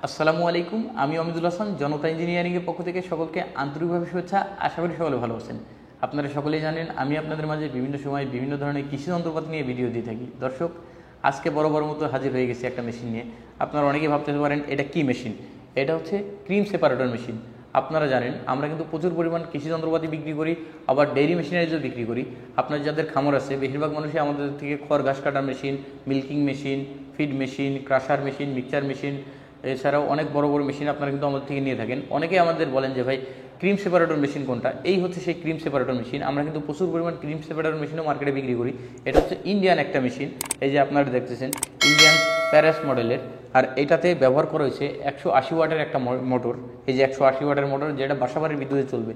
আসসালামু আলাইকুম। আমি অমিদুল হাসান, জনতা ইঞ্জিনিয়ারিংয়ের পক্ষ থেকে সকলকে আন্তরিকভাবে শুভেচ্ছা। আশা করি সকলে ভালো আছেন। আপনারা সকলেই জানেন আমি আপনাদের মাঝে বিভিন্ন সময় বিভিন্ন ধরনের কৃষি যন্ত্রপাতি নিয়ে ভিডিও দিয়ে থাকি। দর্শক, আজকে বরাবর মতো হাজির হয়ে গেছি একটা মেশিন নিয়ে। আপনারা অনেকেই ভাবতে পারেন এটা কি মেশিন। এটা হচ্ছে ক্রিম সেপারেটর মেশিন। আপনারা জানেন আমরা কিন্তু প্রচুর পরিমাণ কৃষি যন্ত্রপাতি বিক্রি করি, আবার ডেইরি মেশিনারিজও বিক্রি করি। আপনার যাদের খামার আছে বেশিরভাগ মানুষই আমাদের থেকে খড় ঘাস কাটার machine, milking machine, feed machine, crusher machine, mixture machine, এছাড়াও অনেক বড় বড় মেশিন আপনারা কিন্তু আমাদের থেকে নিয়ে থাকেন। অনেকেই আমাদের বলেন যে ভাই ক্রিম সেপারেটর মেশিন কোনটা। এই হচ্ছে সেই ক্রিম সেপারেটর মেশিন। আমরা কিন্তু প্রচুর পরিমাণ ক্রিম সেপারেটর মেশিনও মার্কেটে বিক্রি করি। এটা হচ্ছে ইন্ডিয়ান একটা মেশিন, এই যে আপনারা দেখতেছেন ইন্ডিয়ান প্যারাস মডেলের। আর এটাতে ব্যবহার করা হয়েছে 180 ওয়াটের একটা মোটর। এই যে 180 ওয়াটের মোটর, যেটা বাসাবাড়ির বিদ্যুতে চলবে।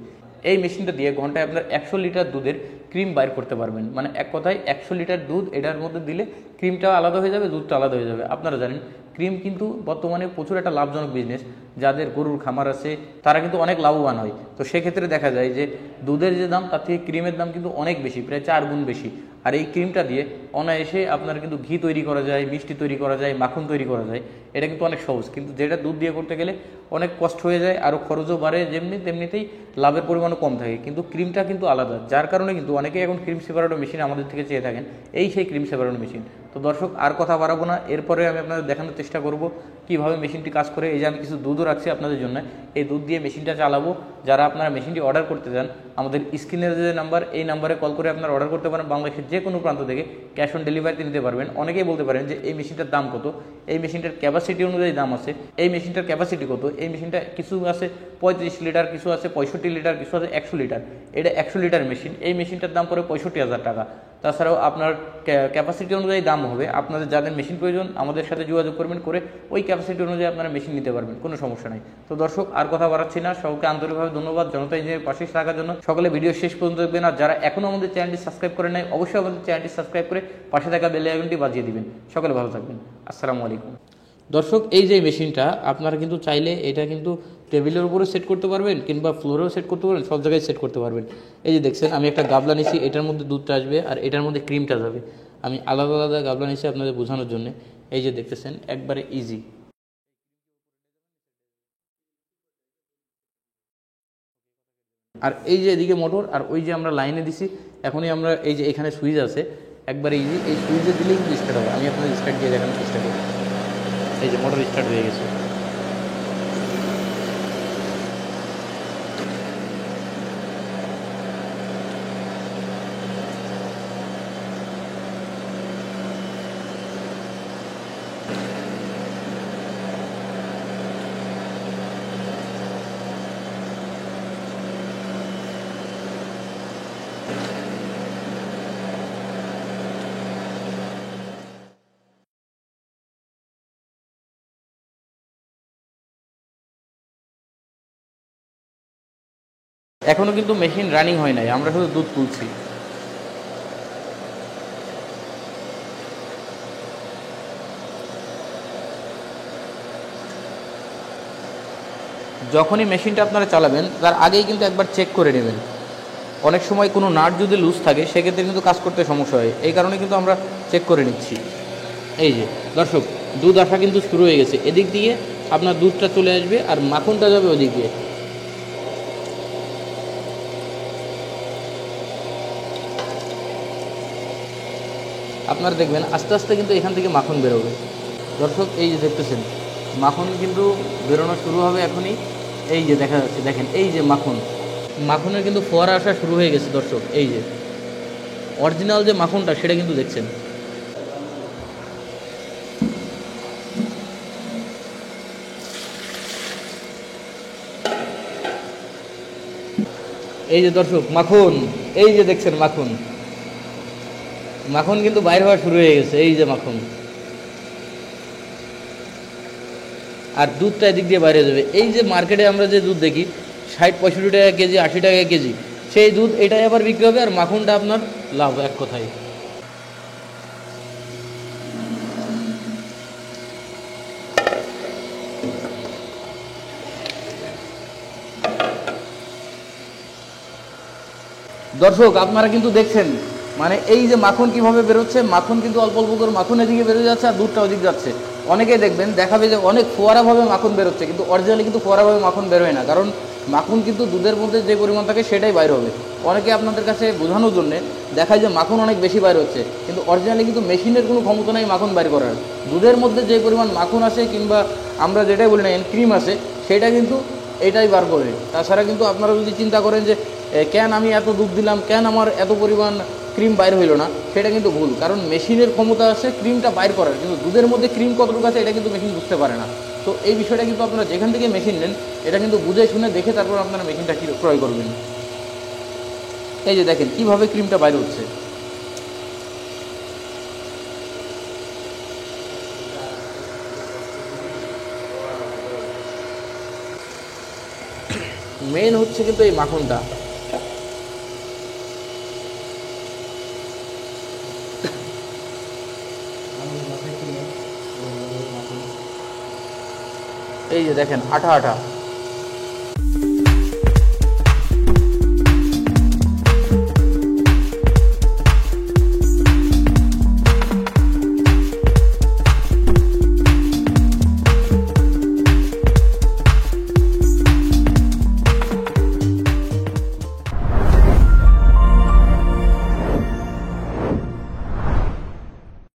এই মেশিনটা দিয়ে ঘন্টায় আপনার 100 লিটার দুধের ক্রিম বাইর করতে পারবেন। মানে এক কথায় 100 লিটার দুধ এটার মধ্যে দিলে ক্রিমটা আলাদা হয়ে যাবে, দুধটা আলাদা হয়ে যাবে। আপনারা জানেন ক্রিম কিন্তু বর্তমানে প্রচুর একটা লাভজনক বিজনেস। যাদের গরুর খামার আছে তারা কিন্তু অনেক লাভবান হয়। তো সেক্ষেত্রে দেখা যায় যে দুধের যে দাম তার থেকে ক্রিমের দাম কিন্তু অনেক বেশি, প্রায় 4 গুণ বেশি। আর এই ক্রিমটা দিয়ে অনায়াসে আপনার কিন্তু ঘি তৈরি করা যায়, মিষ্টি তৈরি করা যায়, মাখন তৈরি করা যায়। এটা কিন্তু অনেক সহজ, কিন্তু যেটা দুধ দিয়ে করতে গেলে অনেক কষ্ট হয়ে যায়, আরও খরচও বাড়ে, যেমনি তেমনিতেই লাভের পরিমাণও কম থাকে। কিন্তু ক্রিমটা কিন্তু আলাদা, যার কারণে কিন্তু অনেকেই এখন ক্রিম সেপারেটর মেশিন আমাদের থেকে চেয়ে থাকেন। এই সেই ক্রিম সেপারেটর মেশিন। তো দর্শক, আর কথা বাড়াবো না, এরপরে আমি আপনাদের দেখানোর চেষ্টা করব কীভাবে মেশিনটি কাজ করে। এই যে আমি কিছু দুধও রাখছি আপনাদের জন্য, এই দুধ দিয়ে মেশিনটা চালাবো। যারা আপনারা মেশিনটি অর্ডার করতে চান, আমাদের স্ক্রিনের যে নাম্বার, এই নাম্বারে কল করে আপনারা অর্ডার করতে পারেন। বাংলাদেশের যে কোনো প্রান্ত থেকে ক্যাশ অন ডেলিভারিতে নিতে পারবেন। অনেকেই বলতে পারেন যে এই মেশিনটার দাম কত, এই মেশিনটার ক্যাপাসিটি অনুযায়ী দাম আছে। এই মেশিনটার ক্যাপাসিটি কত? এই মেশিনটা কিছু আছে 35 লিটার, কিছু আছে 65 লিটার, কিছু আছে 100 লিটার। এটা 100 লিটার মেশিন। এই মেশিনটার দাম পড়ে 65,000 টাকা। তাছাড়াও আপনার ক্যাপাসিটি অনুযায়ী দাম হবে। আপনাদের যাদের মেশিন প্রয়োজন আমাদের সাথে যোগাযোগ করবেন, করে ওই ক্যাপাসিটি অনুযায়ী আপনারা মেশিন নিতে পারবেন, কোনো সমস্যা নাই। তো দর্শক, আর কথা বাড়াচ্ছি না, সকলকে আন্তরিকভাবে ধন্যবাদ জনতা ইঞ্জিনিয়ারিং পাশে থাকার জন্য। সকলে ভিডিও শেষ পর্যন্ত দেখবেন। আর যারা এখনও আমাদের চ্যানেলটি সাবস্ক্রাইব করেন নাই, অবশ্যই আমাদের চ্যানেলটি সাবস্ক্রাইব করে পাশে থাকা বেল আইকনটি বাজিয়ে দিবেন। সকলে ভালো থাকবেন। আসসালামু আলাইকুম। দর্শক, এই যে মেশিনটা আপনারা কিন্তু চাইলে এটা কিন্তু টেবিলের উপরে সেট করতে পারবেন, কিংবা ফ্লোরেও সেট করতে পারবেন, সব জায়গায় সেট করতে পারবেন। এই যে দেখছেন আমি একটা গাবলা নিছি, এটার মধ্যে দুধটা আসবে আর এটার মধ্যে ক্রিমটা যাবে। আমি আলাদা আলাদা গাবলা নিছি আপনাদের বোঝানোর জন্য। এই যে দেখতেছেন একবারে ইজি। আর এই যে এদিকে মোটর, আর ওই যে আমরা লাইনে দিছি, এখনই আমরা এই যে এখানে সুইচ আছে, একবারে ইজি। এই সুইচে দিলেই কিন্তু স্টার্ট হবে। আমি আপনাদের স্টার্ট দিয়ে দেখানোর চেষ্টা করি। এই যে মোটর স্টার্ট হয়ে গেছে। এখনো কিন্তু মেশিন রানিং হয় নাই, আমরা শুধু দুধ তুলছি। যখনই মেশিনটা আপনারা চালাবেন তার আগেই কিন্তু একবার চেক করে নেবেন। অনেক সময় কোনো নাট যদি লুজ থাকে সেক্ষেত্রে কিন্তু কাজ করতে সমস্যা হয়, এই কারণে কিন্তু আমরা চেক করে নিচ্ছি। এই যে দর্শক, দুধ আসা কিন্তু শুরু হয়ে গেছে। এদিক দিয়ে আপনার দুধটা চলে আসবে আর মাখনটা যাবে ওদিক দিয়ে। আপনারা দেখবেন আস্তে আস্তে কিন্তু এখান থেকে মাখন বেরোবে। দর্শক, এই যে দেখতেছেন মাখন কিন্তু বেরোনো শুরু হবে এখনই। এই যে দেখা যাচ্ছে, দেখেন এই যে মাখনের কিন্তু ফোয়ারা আসা শুরু হয়ে গেছে। দর্শক, এই যে অরিজিনাল যে মাখনটা সেটা কিন্তু দেখছেন। এই যে দর্শক মাখন, এই যে দেখছেন মাখন কিন্তু বাইরে হওয়া শুরু হয়ে গেছে। এই যে মাখন, আর দুধটা এদিক দিয়ে বাইরে যাবে। এই যে মার্কেটে আমরা যে দুধ দেখি 60-65 টাকা কেজি, 80 টাকা কেজি, সেই দুধ এটাই আবার বিক্রি হবে। আর মাখনটা আপনার লাভ এক কথায়। দর্শক, আপনারা কিন্তু দেখছেন মানে এই যে মাখন কিভাবে বেরোচ্ছে। মাখন কিন্তু অল্প অল্প করে মাখন এদিকে বেরোয় যাচ্ছে আর দুধটা ওদিকে যাচ্ছে। অনেকেই দেখবেন দেখাবে যে অনেক ফোয়ারাভাবে মাখন বেরোচ্ছে, কিন্তু অরিজিনালি কিন্তু ফোয়ারাভাবে মাখন বেরোয় না, কারণ মাখন কিন্তু দুধের মধ্যে যে পরিমাণ থাকে সেটাই বাইর হবে। অনেকে আপনাদের কাছে বোঝানোর জন্যে দেখায় যে মাখন অনেক বেশি বাইর হচ্ছে, কিন্তু অরিজিনালি কিন্তু মেশিনের কোনো ক্ষমতা নেই মাখন বাইর করার। দুধের মধ্যে যে পরিমাণ মাখন আসে কিংবা আমরা যেটাই বলি না ক্রিম আসে, সেটা কিন্তু এটাই বার করে। তাছাড়া কিন্তু আপনারা যদি চিন্তা করেন যে কেন আমি এত দুধ দিলাম, কেন আমার এত পরিমাণ ক্রিম বাইর হইল না, সেটা কিন্তু ভুল। কারণ মেশিনের ক্ষমতা আছে ক্রিমটা বাইর করার, কিন্তু দুধের মধ্যে ক্রিম কতটুকু আছে এটা কিন্তু মেশিন বুঝতে পারে না। তো এই বিষয়টা কিন্তু আপনারা যেখান থেকে মেশিন নেন এটা কিন্তু বুঝে শুনে দেখে তারপর আপনারা মেশিনটা ক্রয় করবেন। এই যে দেখেন কীভাবে ক্রিমটা বাইর হচ্ছে। মেন হচ্ছে কিন্তু এই মাখনটা। এই যে দেখেন আঠা আঠা।